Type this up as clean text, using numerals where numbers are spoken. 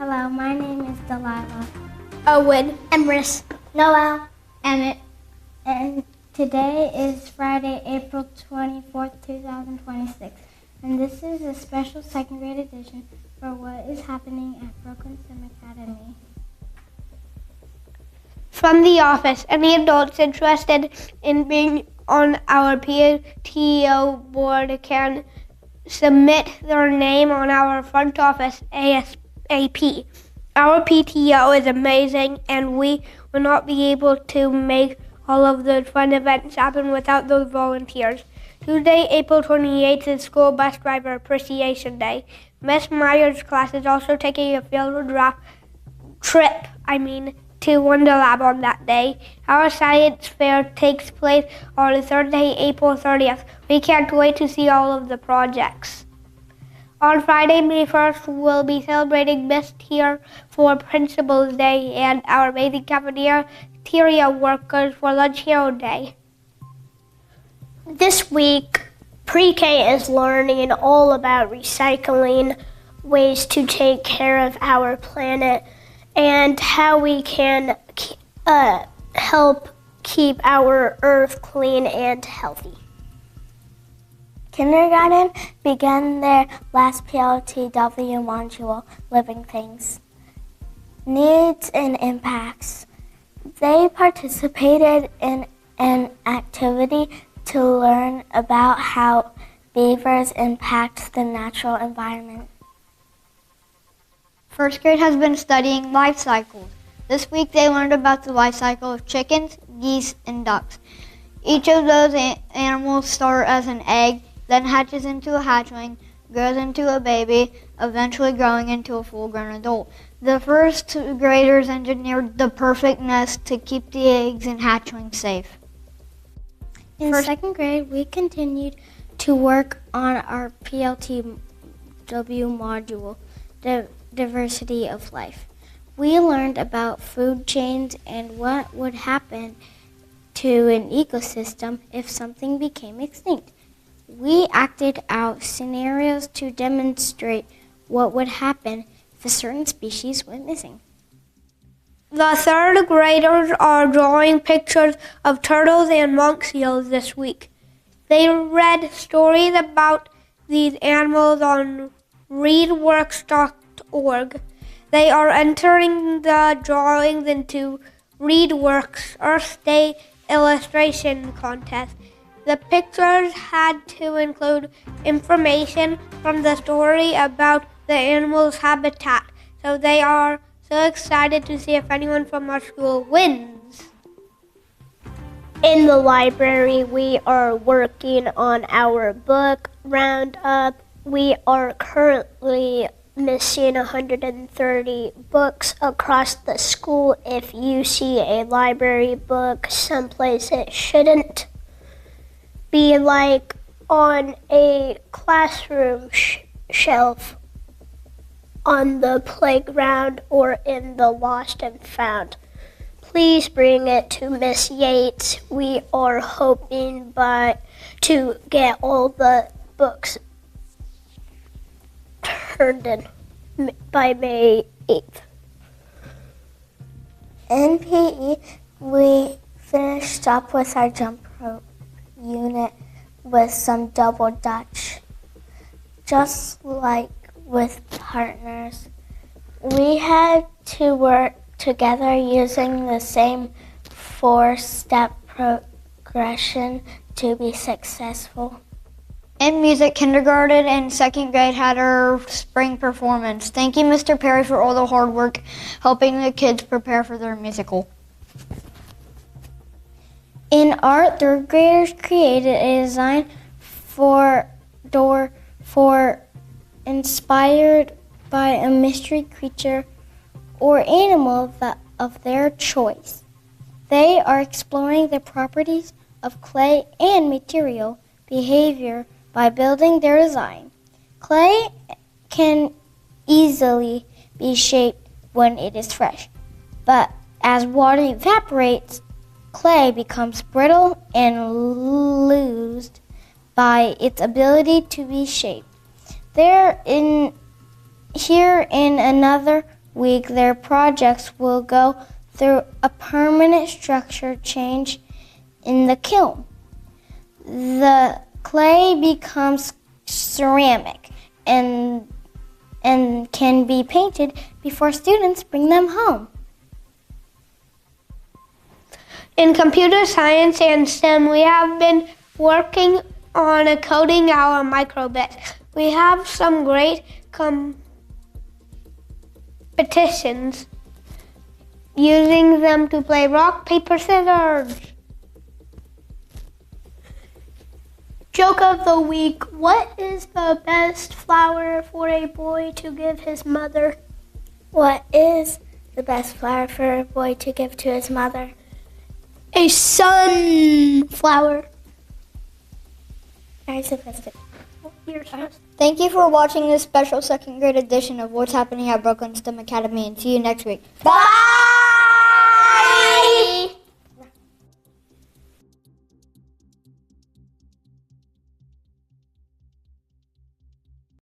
Hello, my name is Delilah. Owen. Emrys. Noel. Emmett. And today is Friday, April 24th, 2026. And this is a special second grade edition for what is happening at Brooklyn Sim Academy. From the office, any adults interested in being on our PLTW board can submit their name on our front office ASAP. Our PTO is amazing, and we will not be able to make all of the fun events happen without those volunteers. Tuesday, April 28th is School Bus Driver Appreciation Day. Miss Meyer's class is also taking a field trip to Wonderlab on that day. Our science fair takes place on Thursday, April 30th. We can't wait to see all of the projects. On Friday, May 1st, we'll be celebrating Miss Tier for Principal's Day and our amazing cafeteria workers for Lunch Hero Day. This week, Pre-K is learning all about recycling, ways to take care of our planet, and how we can help keep our earth clean and healthy. Kindergarten began their last PLTW module, Living Things, Needs and Impacts. They participated in an activity to learn about how beavers impact the natural environment. First grade has been studying life cycles. This week they learned about the life cycle of chickens, geese, and ducks. Each of those animals start as an egg, then hatches into a hatchling, grows into a baby, eventually growing into a full-grown adult. The first graders engineered the perfect nest to keep the eggs and hatchlings safe. In second grade, we continued to work on our PLTW module, Diversity of Life. We learned about food chains and what would happen to an ecosystem if something became extinct. We acted out scenarios to demonstrate what would happen if a certain species went missing. The third graders are drawing pictures of turtles and monk seals this week. They read stories about these animals on readworks.org. They are entering the drawings into ReadWorks Earth Day illustration contest. The pictures had to include information from the story about the animal's habitat, so they are so excited to see if anyone from our school wins. In the library, we are working on our book roundup. We are currently missing 130 books across the school. If you see a library book someplace it shouldn't be, like on a classroom shelf, on the playground, or in the lost and found, please bring it to Miss Yates. We are hoping to get all the books turned in by May 8th. In PE, we finished up with our jump rope unit with some double dutch. Just like with partners, we had to work together using the same 4-step progression to be successful. In music, kindergarten and second grade had our spring performance. Thank you, Mr. Perry, for all the hard work helping the kids prepare for their musical. In art, third graders created a design for inspired by a mystery creature or animal of their choice. They are exploring the properties of clay and material behavior by building their design. Clay can easily be shaped when it is fresh, but as water evaporates, clay becomes brittle and loosed by its ability to be shaped. Here in another week, their projects will go through a permanent structure change in the kiln. The clay becomes ceramic and can be painted before students bring them home. In computer science and STEM, we have been working on coding our microbits. We have some great competitions using them to play rock, paper, scissors. Joke of the week. What is the best flower for a boy to give his mother? What is the best flower for a boy to give to his mother? A sunflower. Very sophisticated. Thank you for watching this special second grade edition of What's Happening at Brooklyn STEM Academy, and see you next week. Bye!